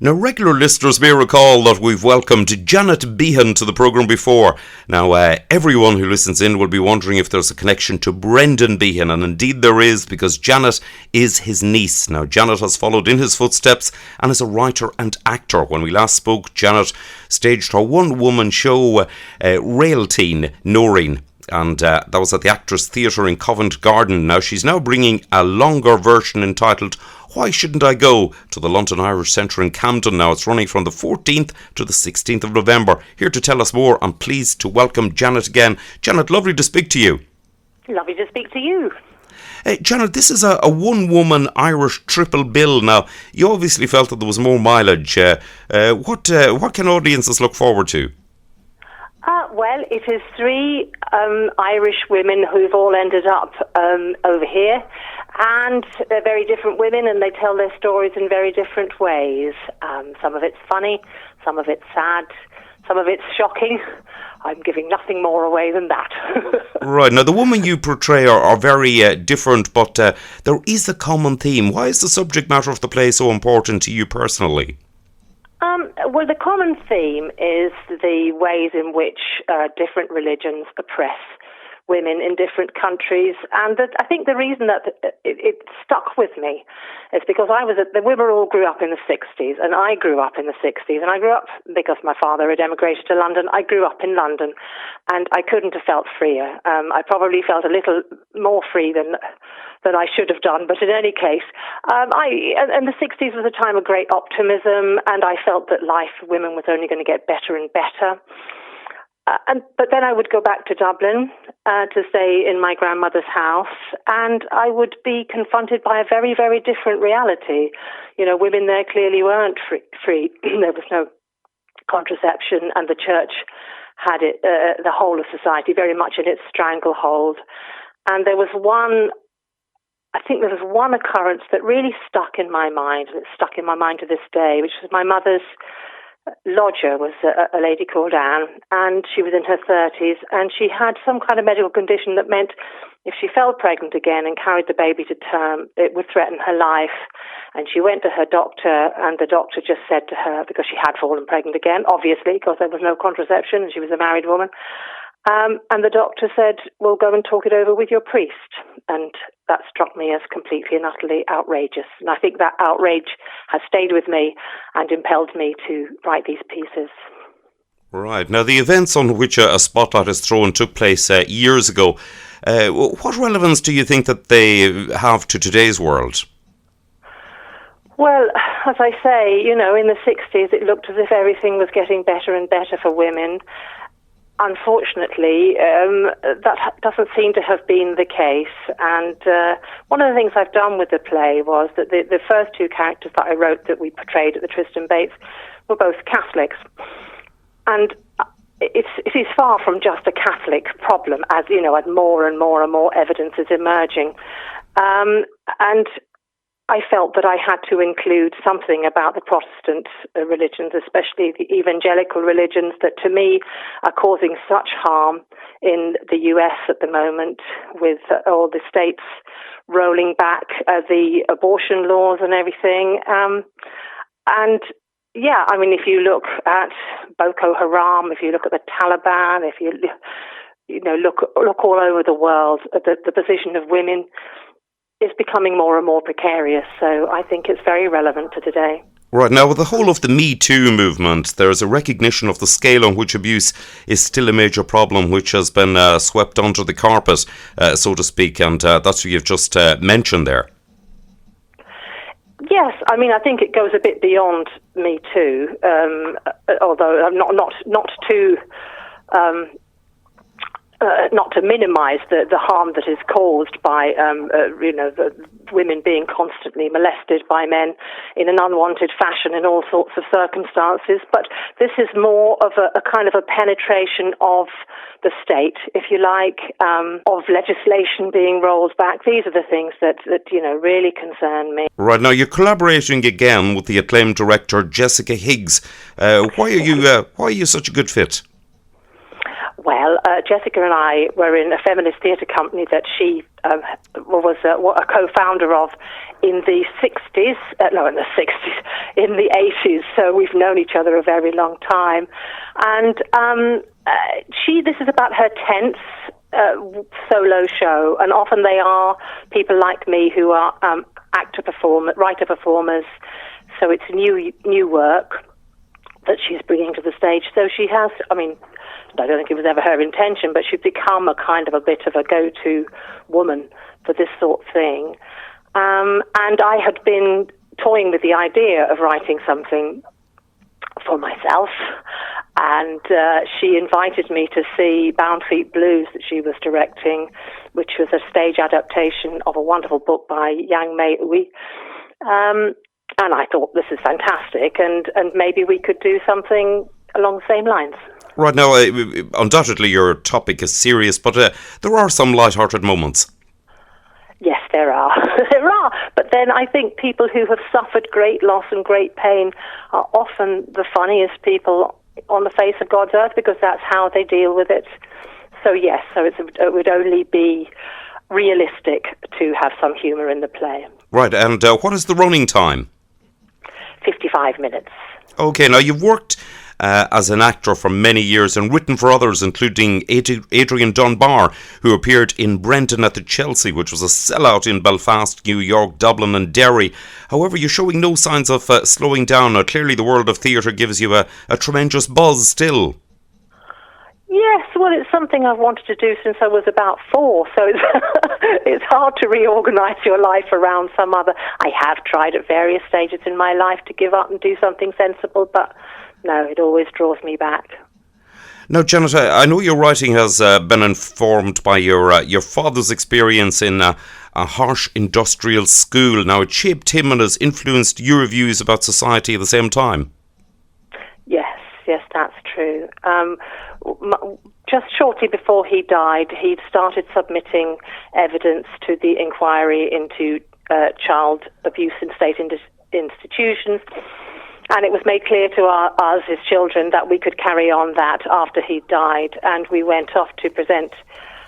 Now, regular listeners may recall that we've welcomed Janet Behan to the programme before. Now, everyone who listens in will be wondering if there's a connection to Brendan Behan, and indeed there is, because Janet is his niece. Now, Janet has followed in his footsteps and is a writer and actor. When we last spoke, Janet staged her one-woman show, Rail Teen, Noreen. And that was at the Actors Theatre in Covent Garden. Now, she's now bringing a longer version entitled Why Shouldn't I Go? To the London Irish Centre in Camden. Now, it's running from the 14th to the 16th of November. Here to tell us more, I'm pleased to welcome Janet again. Janet, lovely to speak to you. Lovely to speak to you. Janet, this is a one-woman Irish triple bill. Now, you obviously felt that there was more mileage. What can audiences look forward to? Well, it is three Irish women who've all ended up over here, and they're very different women, and they tell their stories in very different ways. Some of it's funny, some of it's sad, some of it's shocking. I'm giving nothing more away than that. Right. Now, the women you portray are very different, but there is a common theme. Why is the subject matter of the play so important to you personally? Well, the common theme is the ways in which different religions oppress women in different countries, and I think the reason that it stuck with me is because we all grew up in the 60s, and I grew up in the 60s, and I grew up because my father had emigrated to London. I grew up in London, and I couldn't have felt freer. I probably felt a little more free than I should have done, but in any case, and the 60s was a time of great optimism, and I felt that life for women was only going to get better and better. But then I would go back to Dublin to stay in my grandmother's house, and I would be confronted by a very, very different reality. You know, women there clearly weren't free. There was no contraception, and the church had it, the whole of society very much in its stranglehold. And there was one occurrence that really stuck in my mind, and it's stuck in my mind to this day, which was my mother's lodger was a lady called Anne, and she was in her 30s, and she had some kind of medical condition that meant if she fell pregnant again and carried the baby to term, it would threaten her life. And she went to her doctor, and the doctor just said to her, because she had fallen pregnant again, obviously, because there was no contraception, and she was a married woman, and the doctor said, well, go and talk it over with your priest. And that struck me as completely and utterly outrageous. And I think that outrage has stayed with me and impelled me to write these pieces. Right. Now, the events on which a spotlight is thrown took place years ago. What relevance do you think that they have to today's world? Well, as I say, you know, in the 60s, it looked as if everything was getting better and better for women. Unfortunately, that doesn't seem to have been the case. And one of the things I've done with the play was that the first two characters that I wrote that we portrayed at the Tristan Bates were both Catholics. And it is far from just a Catholic problem, as you know, as more and more and more evidence is emerging. And I felt that I had to include something about the Protestant religions, especially the evangelical religions, that to me are causing such harm in the US at the moment, with all the states rolling back the abortion laws and everything. And yeah, I mean, if you look at Boko Haram, if you look at the Taliban, if you look all over the world, the position of women is becoming more and more precarious. So I think it's very relevant to today. Right. Now, with the whole of the Me Too movement, there's a recognition of the scale on which abuse is still a major problem, which has been swept under the carpet, so to speak, and that's what you've just mentioned there. Yes, I mean, I think it goes a bit beyond Me Too, although I'm not too... not to minimise the harm that is caused by, the women being constantly molested by men in an unwanted fashion in all sorts of circumstances. But this is more of a kind of a penetration of the state, if you like, of legislation being rolled back. These are the things that really concern me. Right. Now, you're collaborating again with the acclaimed director Jessica Higgs. Why are you such a good fit? Well, Jessica and I were in a feminist theatre company that she was a co-founder of in the 60s, in the 80s, so we've known each other a very long time. And this is about her 10th solo show, and often they are people like me who are writer-performers, so it's new work that she's bringing to the stage. So she has, I don't think it was ever her intention, but she'd become a kind of a bit of a go-to woman for this sort of thing. And I had been toying with the idea of writing something for myself, and she invited me to see Bound Feet Blues that she was directing, which was a stage adaptation of a wonderful book by Yang Mei Ui. And I thought, this is fantastic, and maybe we could do something along the same lines. Right, now, undoubtedly your topic is serious, but there are some light-hearted moments. Yes, there are. There are. But then I think people who have suffered great loss and great pain are often the funniest people on the face of God's earth, because that's how they deal with it. So yes, it would only be realistic to have some humour in the play. Right, and what is the running time? 55 minutes. Okay, now you've worked as an actor for many years and written for others, including Adrian Dunbar, who appeared in Brendan at the Chelsea, which was a sellout in Belfast, New York, Dublin and Derry. However, you're showing no signs of slowing down. Now, clearly the world of theatre gives you a tremendous buzz still. Yes, well, it's something I've wanted to do since I was about 4, so it's hard to reorganise your life around some other. I have tried at various stages in my life to give up and do something sensible, but no, it always draws me back. Now, Janet, I know your writing has been informed by your father's experience in a harsh industrial school. Now, it shaped him and has influenced your views about society at the same time. Yes, that's true. Just shortly before he died, he'd started submitting evidence to the inquiry into child abuse in state institutions, and it was made clear to us, his children, that we could carry on that after he died, and we went off to present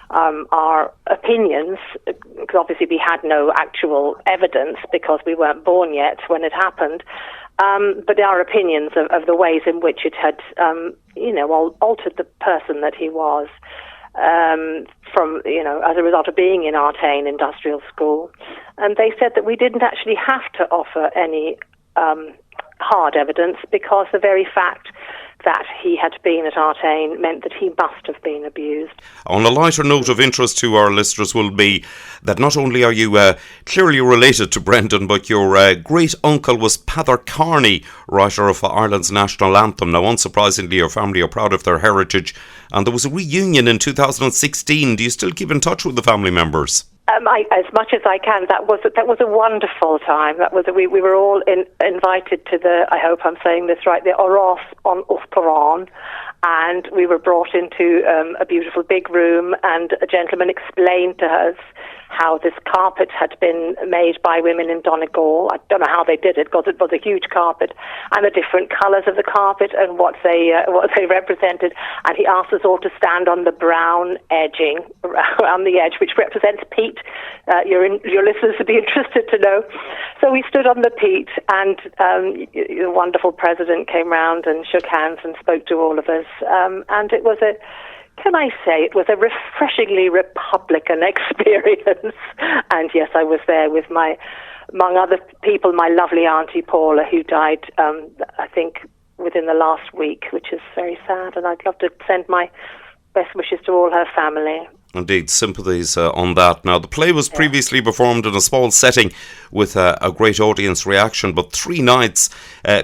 our opinions, because obviously we had no actual evidence because we weren't born yet when it happened. But our opinions of the ways in which it had, altered the person that he was, from, as a result of being in Artane Industrial School. And they said that we didn't actually have to offer any hard evidence, because the very fact that he had been at Artane meant that he must have been abused. On a lighter note of interest to our listeners will be that not only are you clearly related to Brendan, but your great uncle was Peadar Carney, writer of Ireland's national anthem. Now, unsurprisingly, your family are proud of their heritage, and there was a reunion in 2016. Do you still keep in touch with the family members? As much as I can. That was a wonderful time. We were all invited to the, I hope I'm saying this right, the Oros on Uthparan, and we were brought into a beautiful big room, and a gentleman explained to us how this carpet had been made by women in Donegal. I don't know how they did it, because it was a huge carpet, and the different colours of the carpet and what they represented. And he asked us all to stand on the brown edging around the edge, which represents peat. Your listeners would be interested to know. So we stood on the peat, and the wonderful president came round and shook hands and spoke to all of us. And it was it was a refreshingly Republican experience. And yes, I was there with among other people, my lovely Auntie Paula, who died, I think, within the last week, which is very sad. And I'd love to send my best wishes to all her family. Indeed, sympathies on that. Now, the play was previously performed in a small setting with a great audience reaction, but 3 nights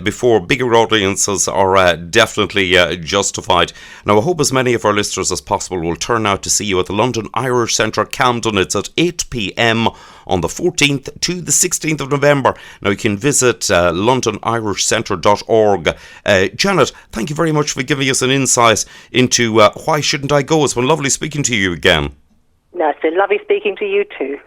before, bigger audiences are definitely justified. Now, I hope as many of our listeners as possible will turn out to see you at the London Irish Centre, Camden. It's at 8 p.m. on the 14th to the 16th of November. Now, you can visit londonirishcentre.org. Janet, thank you very much for giving us an insight into Why Shouldn't I Go? It's been lovely speaking to you again. No, it's been lovely speaking to you too.